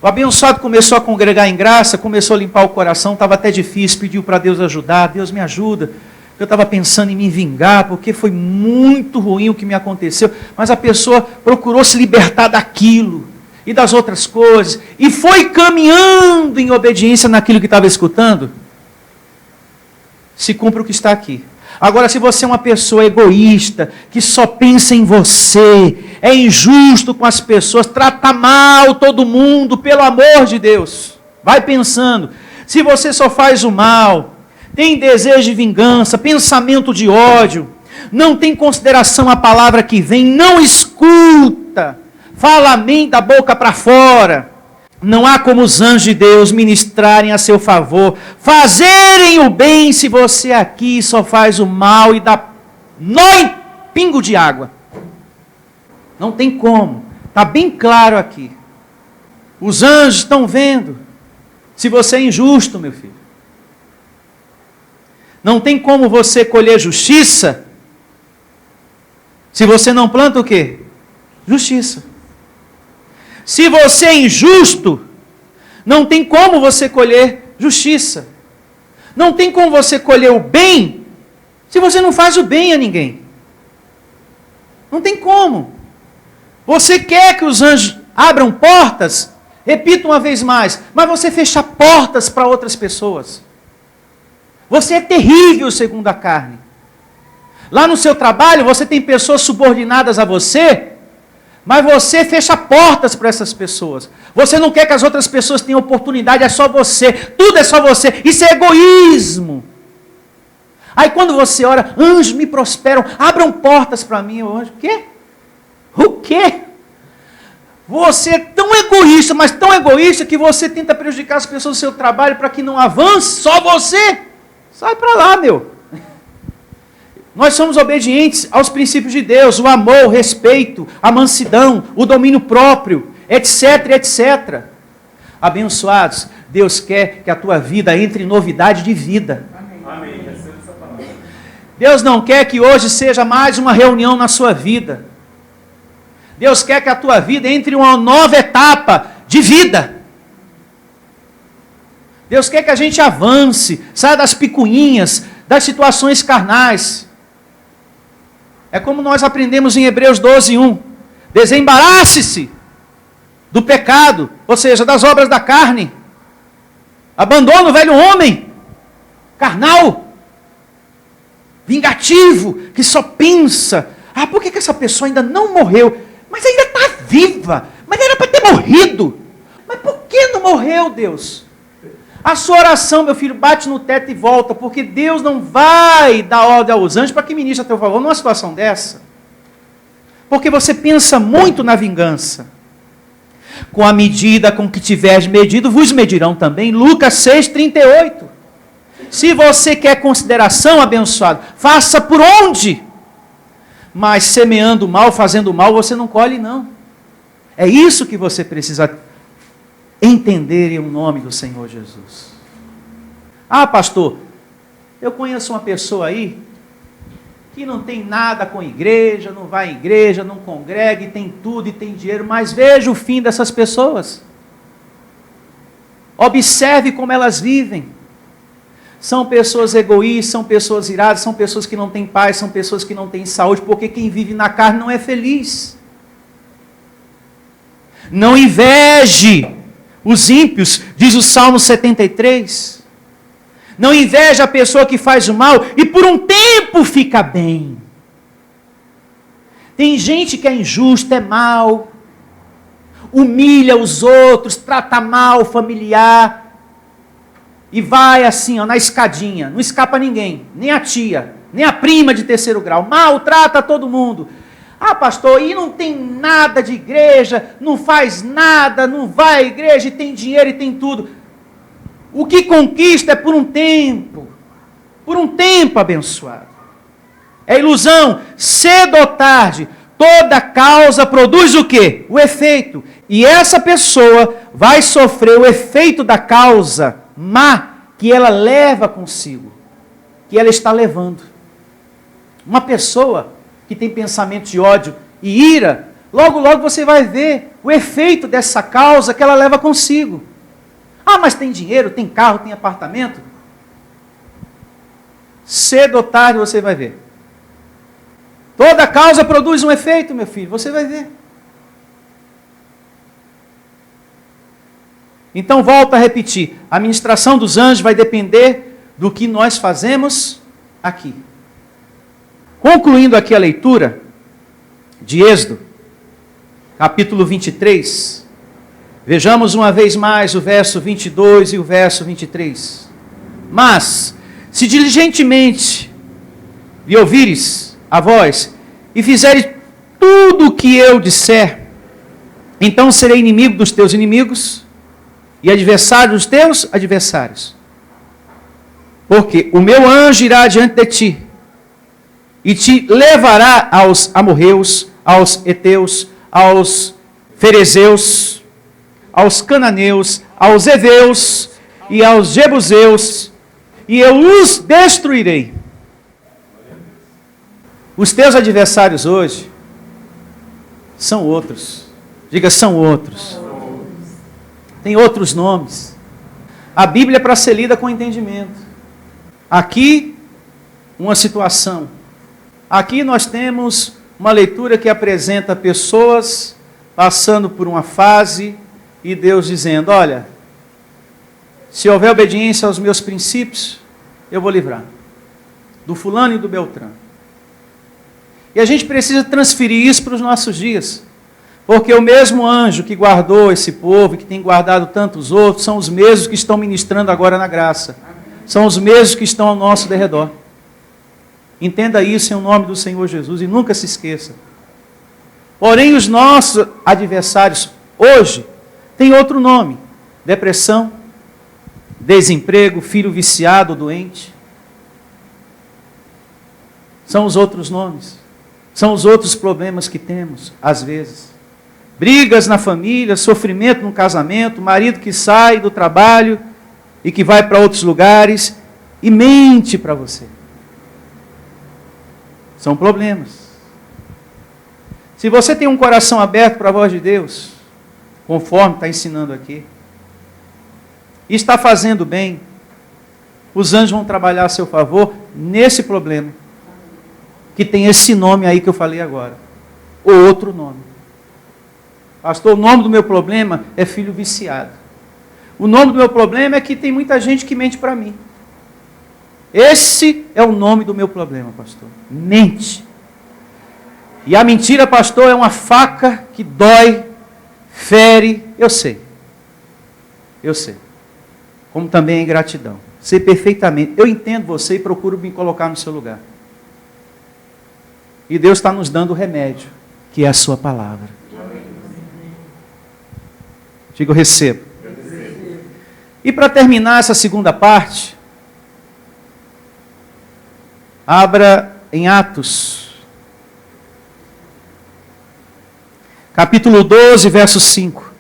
O abençoado começou a congregar em graça, começou a limpar o coração, estava até difícil, pediu para Deus ajudar, Deus me ajuda. Eu estava pensando em me vingar, porque foi muito ruim o que me aconteceu, mas a pessoa procurou se libertar daquilo e das outras coisas, e foi caminhando em obediência naquilo que estava escutando. Se cumpre o que está aqui. Agora, se você é uma pessoa egoísta, que só pensa em você, é injusto com as pessoas, trata mal todo mundo, pelo amor de Deus, vai pensando. Se você só faz o mal, tem desejo de vingança, pensamento de ódio, não tem consideração a palavra que vem, não escuta, fala amém da boca para fora, não há como os anjos de Deus ministrarem a seu favor, fazerem o bem, se você aqui só faz o mal e dá nó em pingo de água. Não tem como, está bem claro aqui. Os anjos estão vendo se você é injusto, meu filho. Não tem como você colher justiça se você não planta o quê? Justiça. Se você é injusto, não tem como você colher justiça. Não tem como você colher o bem se você não faz o bem a ninguém. Não tem como. Você quer que os anjos abram portas? Repito uma vez mais, mas você fecha portas para outras pessoas. Você é terrível segundo a carne. Lá no seu trabalho você tem pessoas subordinadas a você, mas você fecha portas para essas pessoas. Você não quer que as outras pessoas tenham oportunidade, é só você. Tudo é só você. Isso é egoísmo. Aí quando você ora, anjos me prosperam, abram portas para mim. O anjo, o quê? O quê? Você é tão egoísta, mas tão egoísta que você tenta prejudicar as pessoas do seu trabalho para que não avance só você. Sai para lá, meu. Nós somos obedientes aos princípios de Deus, o amor, o respeito, a mansidão, o domínio próprio, etc, etc. Abençoados, Deus quer que a tua vida entre em novidade de vida. Amém. Deus não quer que hoje seja mais uma reunião na sua vida. Deus quer que a tua vida entre em uma nova etapa de vida. Deus quer que a gente avance, saia das picuinhas, das situações carnais. É como nós aprendemos em Hebreus 12:1. Desembarace-se do pecado, ou seja, das obras da carne. Abandona o velho homem, carnal, vingativo, que só pensa, por que essa pessoa ainda não morreu? Mas ainda está viva, mas era para ter morrido. Mas por que não morreu, Deus? A sua oração, meu filho, bate no teto e volta, porque Deus não vai dar ordem aos anjos para que ministre a teu favor numa situação dessa. Porque você pensa muito na vingança. Com a medida com que tiveres medido, vos medirão também. Lucas 6:38. Se você quer consideração, abençoado, faça por onde? Mas semeando mal, fazendo mal, você não colhe, não. É isso que você precisa entender em nome do Senhor Jesus. Pastor, eu conheço uma pessoa aí que não tem nada com igreja, não vai à igreja, não congrega, e tem tudo e tem dinheiro, mas veja o fim dessas pessoas. Observe como elas vivem. São pessoas egoístas, são pessoas iradas, são pessoas que não têm paz, são pessoas que não têm saúde, porque quem vive na carne não é feliz. Não inveje os ímpios, diz o Salmo 73. Não inveja a pessoa que faz o mal e por um tempo fica bem. Tem gente que é injusta, é mal, humilha os outros, trata mal o familiar, e vai assim, na escadinha, não escapa ninguém, nem a tia, nem a prima de terceiro grau, maltrata todo mundo. Pastor, e não tem nada de igreja, não faz nada, não vai à igreja, e tem dinheiro e tem tudo. O que conquista é por um tempo, abençoado. É ilusão, cedo ou tarde, toda causa produz o quê? O efeito. E essa pessoa vai sofrer o efeito da causa má que ela leva consigo, que ela está levando. Uma pessoa que tem pensamento de ódio e ira, logo, logo você vai ver o efeito dessa causa que ela leva consigo. Mas tem dinheiro, tem carro, tem apartamento? Cedo ou tarde você vai ver. Toda causa produz um efeito, meu filho, você vai ver. Então, volto a repetir, a ministração dos anjos vai depender do que nós fazemos aqui. Concluindo aqui a leitura de Êxodo, capítulo 23, vejamos uma vez mais o verso 22 e o verso 23. Mas, se diligentemente lhe ouvires a voz, e fizeres tudo o que eu disser, então serei inimigo dos teus inimigos, e adversário dos teus adversários. Porque o meu anjo irá diante de ti, e te levará aos amorreus, aos heteus, aos ferezeus, aos cananeus, aos heveus e aos jebuseus, e eu os destruirei. Os teus adversários hoje são outros. Diga, são outros. Tem outros nomes. A Bíblia é para ser lida com entendimento. Aqui, uma situação. Aqui nós temos uma leitura que apresenta pessoas passando por uma fase e Deus dizendo: olha, se houver obediência aos meus princípios, eu vou livrar do fulano e do beltrano. E a gente precisa transferir isso para os nossos dias, porque o mesmo anjo que guardou esse povo, que tem guardado tantos outros, são os mesmos que estão ministrando agora na graça. São os mesmos que estão ao nosso derredor. Entenda isso em nome do Senhor Jesus e nunca se esqueça. Porém, os nossos adversários hoje têm outro nome: depressão, desemprego, filho viciado, doente. São os outros nomes. São os outros problemas que temos, às vezes. Brigas na família, sofrimento no casamento, marido que sai do trabalho e que vai para outros lugares e mente para você. São problemas. Se você tem um coração aberto para a voz de Deus, conforme está ensinando aqui, e está fazendo bem, os anjos vão trabalhar a seu favor nesse problema, que tem esse nome aí que eu falei agora, ou outro nome. Pastor, o nome do meu problema é filho viciado. O nome do meu problema é que tem muita gente que mente para mim. Esse é o nome do meu problema, pastor. Mente. E a mentira, pastor, é uma faca que dói, fere. Eu sei. Eu sei. Como também a ingratidão. Sei perfeitamente. Eu entendo você e procuro me colocar no seu lugar. E Deus está nos dando o remédio, que é a sua palavra. Diga, eu recebo. E para terminar essa segunda parte, abra em Atos, capítulo 12, verso 5.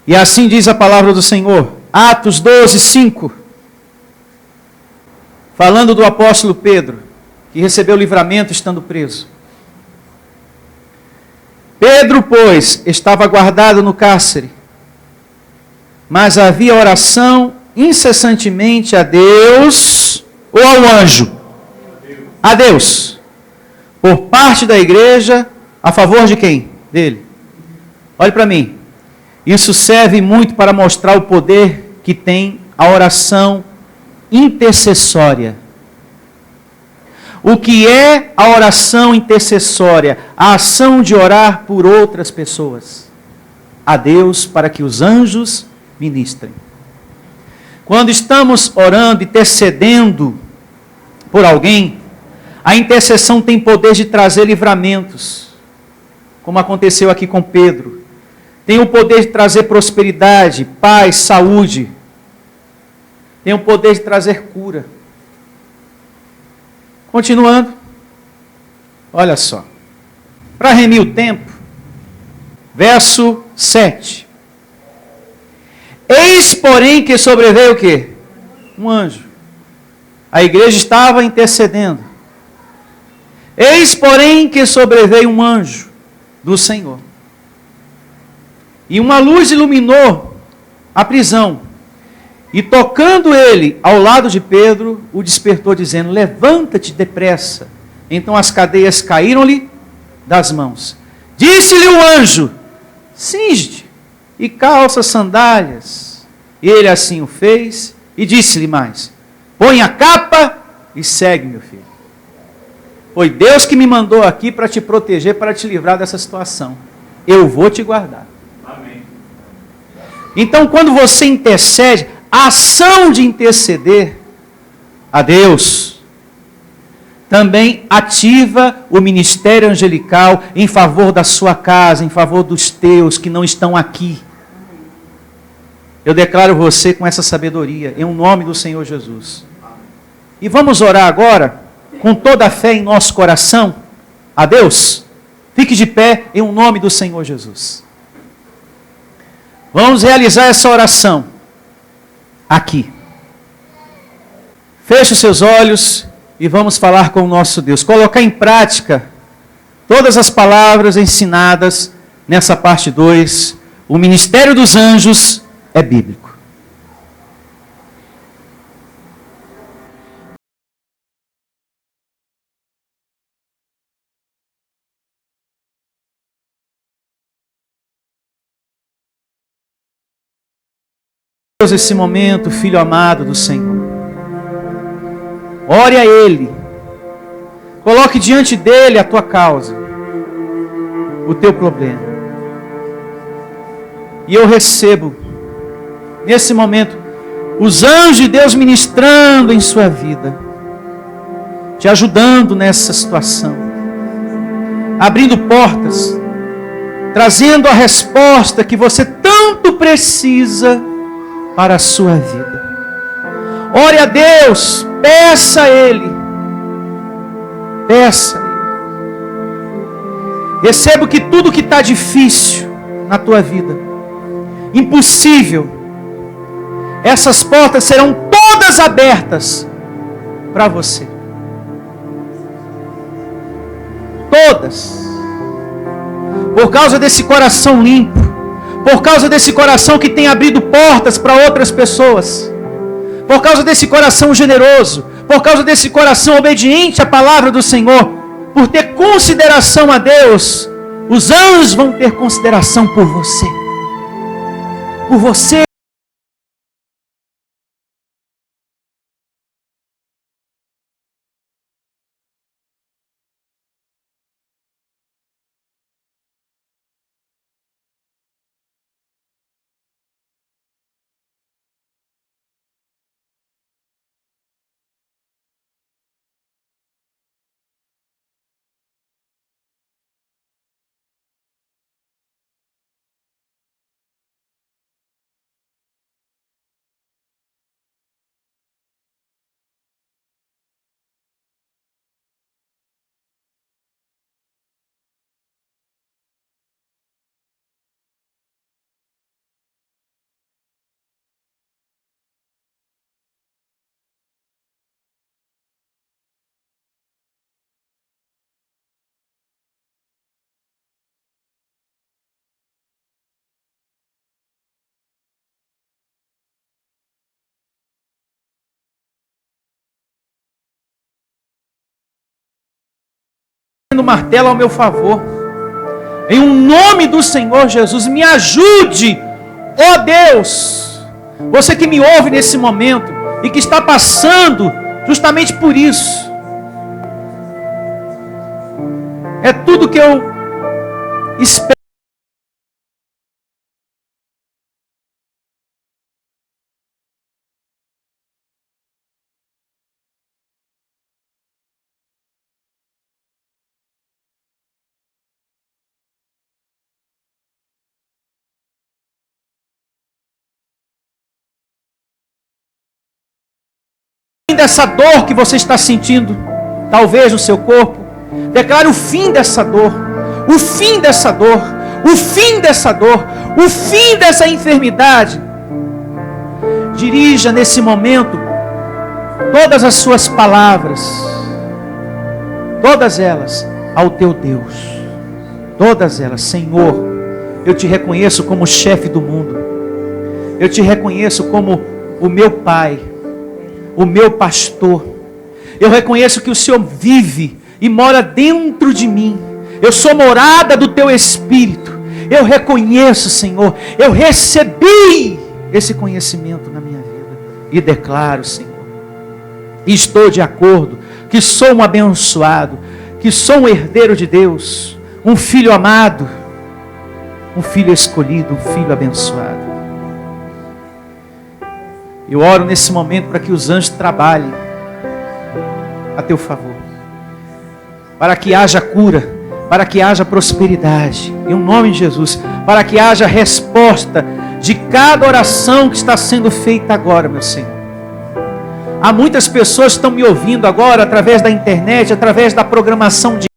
E assim diz a palavra do Senhor, Atos 12, 5. Falando do apóstolo Pedro, que recebeu livramento estando preso. Pedro, pois, estava guardado no cárcere, mas havia oração incessantemente a Deus, ou ao anjo? A Deus. Por parte da igreja, a favor de quem? Dele. Olhe para mim. Isso serve muito para mostrar o poder que tem a oração intercessória. O que é a oração intercessória? A ação de orar por outras pessoas. A Deus para que os anjos ministrem. Quando estamos orando, intercedendo por alguém, a intercessão tem poder de trazer livramentos, como aconteceu aqui com Pedro. Tem o poder de trazer prosperidade, paz, saúde. Tem o poder de trazer cura. Continuando. Olha só. Para remir o tempo, verso 7. Eis, porém, que sobreveio o quê? Um anjo. A igreja estava intercedendo. Eis, porém, que sobreveio um anjo do Senhor. E uma luz iluminou a prisão. E tocando ele ao lado de Pedro, o despertou, dizendo: levanta-te depressa. Então as cadeias caíram-lhe das mãos. Disse-lhe o anjo: cinge-te e calça sandálias. E ele assim o fez, e disse-lhe mais: põe a capa e segue, meu filho. Foi Deus que me mandou aqui para te proteger, para te livrar dessa situação. Eu vou te guardar. Amém. Então, quando você intercede, a ação de interceder a Deus também ativa o ministério angelical em favor da sua casa, em favor dos teus que não estão aqui. Eu declaro você com essa sabedoria, em nome do Senhor Jesus. E vamos orar agora, com toda a fé em nosso coração, a Deus. Fique de pé em nome do Senhor Jesus. Vamos realizar essa oração aqui. Feche os seus olhos e vamos falar com o nosso Deus. Colocar em prática todas as palavras ensinadas nessa parte 2, O ministério dos anjos é bíblico. Deus, esse momento, filho amado do Senhor. Ore a Ele. Coloque diante dEle a tua causa, o teu problema. E eu recebo, nesse momento, os anjos de Deus ministrando em sua vida, te ajudando nessa situação, abrindo portas, trazendo a resposta que você tanto precisa para a sua vida. Ore a Deus, peça a Ele, peça a Ele. Receba que tudo que está difícil na tua vida, impossível, essas portas serão todas abertas para você. Todas. Por causa desse coração limpo, por causa desse coração que tem abrido portas para outras pessoas, por causa desse coração generoso, por causa desse coração obediente à palavra do Senhor, por ter consideração a Deus, os anjos vão ter consideração por você. Por você. O martelo ao meu favor, em um nome do Senhor Jesus, me ajude, ó Deus, você que me ouve nesse momento e que está passando justamente por isso. É tudo que eu espero. Dessa dor que você está sentindo, talvez no seu corpo, declare o fim dessa dor, o fim dessa dor, o fim dessa dor, o fim dessa enfermidade. Dirija nesse momento todas as suas palavras, todas elas ao teu Deus, todas elas. Senhor, eu te reconheço como chefe do mundo, eu te reconheço como o meu Pai, o meu pastor. Eu reconheço que o Senhor vive e mora dentro de mim. Eu sou morada do teu Espírito. Eu reconheço, Senhor, eu recebi esse conhecimento na minha vida e declaro, Senhor, estou de acordo, que sou um abençoado, que sou um herdeiro de Deus, um filho amado, um filho escolhido, um filho abençoado. Eu oro nesse momento para que os anjos trabalhem a teu favor, para que haja cura, para que haja prosperidade, em nome de Jesus, para que haja resposta de cada oração que está sendo feita agora, meu Senhor. Há muitas pessoas que estão me ouvindo agora através da internet, através da programação de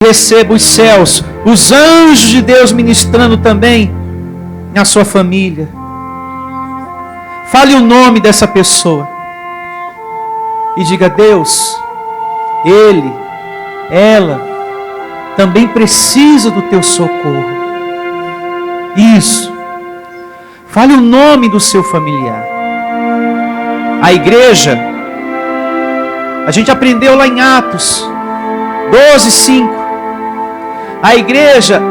Receba os céus, os anjos de Deus ministrando também na sua família. Fale o nome dessa pessoa e diga: Deus, ele, ela também precisa do teu socorro. Isso. Fale o nome do seu familiar. A igreja, a gente aprendeu lá em Atos 12:5. A igreja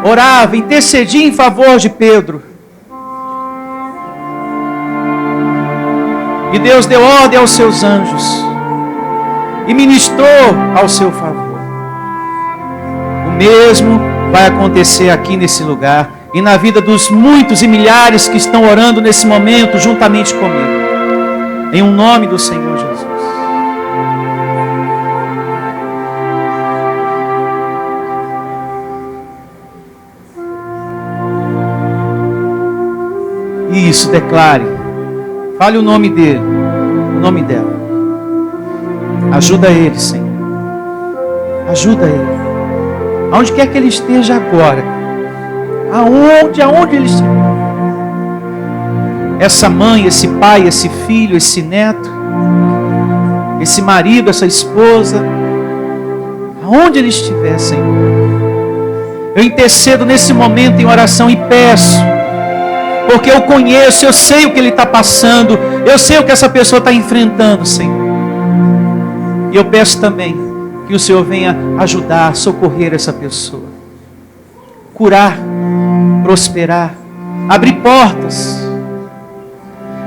orava, intercedia em favor de Pedro. E Deus deu ordem aos seus anjos e ministrou ao seu favor. O mesmo vai acontecer aqui nesse lugar e na vida dos muitos e milhares que estão orando nesse momento juntamente comigo. Em um nome do Senhor Jesus. Isso, declare. Fale o nome dele, o nome dela. Ajuda ele, Senhor. Ajuda ele. Aonde quer que ele esteja agora. Aonde ele estiver. Essa mãe, esse pai, esse filho, esse neto, esse marido, essa esposa, aonde ele estiver, Senhor. Eu intercedo nesse momento em oração e peço, porque eu conheço, eu sei o que ele está passando, eu sei o que essa pessoa está enfrentando, Senhor. E eu peço também que o Senhor venha ajudar, socorrer essa pessoa, curar, prosperar, abrir portas.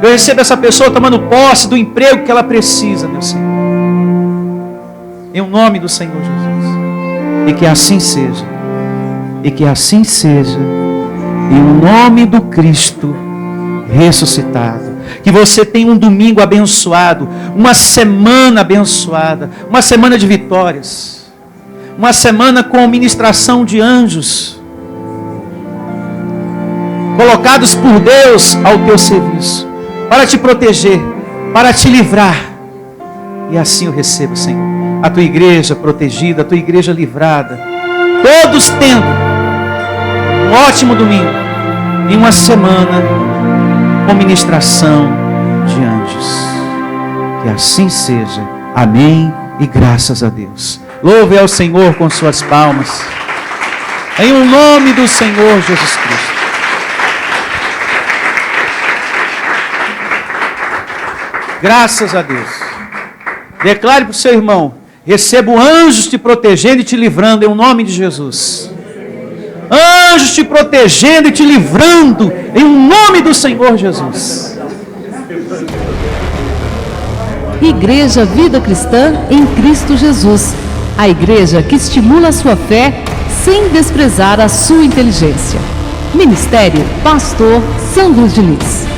Eu recebo essa pessoa tomando posse do emprego que ela precisa, meu Senhor. Em nome do Senhor Jesus. E que assim seja. E que assim seja. Em nome do Cristo ressuscitado. Que você tenha um domingo abençoado, uma semana abençoada, uma semana de vitórias, uma semana com ministração de anjos, colocados por Deus ao teu serviço, para te proteger, para te livrar. E assim eu recebo, Senhor, a tua igreja protegida, a tua igreja livrada, todos tendo um ótimo domingo e uma semana com ministração de anjos. Que assim seja. Amém e graças a Deus. Louve ao Senhor com suas palmas. Em o nome do Senhor Jesus Cristo. Graças a Deus. Declare para o seu irmão: recebo anjos te protegendo e te livrando em o nome de Jesus. Anjos te protegendo e te livrando em nome do Senhor Jesus. Igreja Vida Cristã em Cristo Jesus. A igreja que estimula a sua fé sem desprezar a sua inteligência. Ministério Pastor Sandro Diniz.